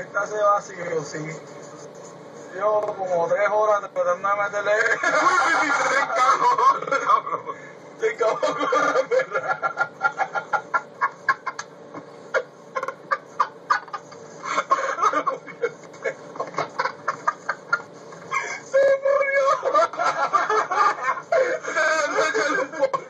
esta se va sí o sí. Yo como 3 horas tratando de meterle. Te cago con la perra. Se murió. Déjale un poco.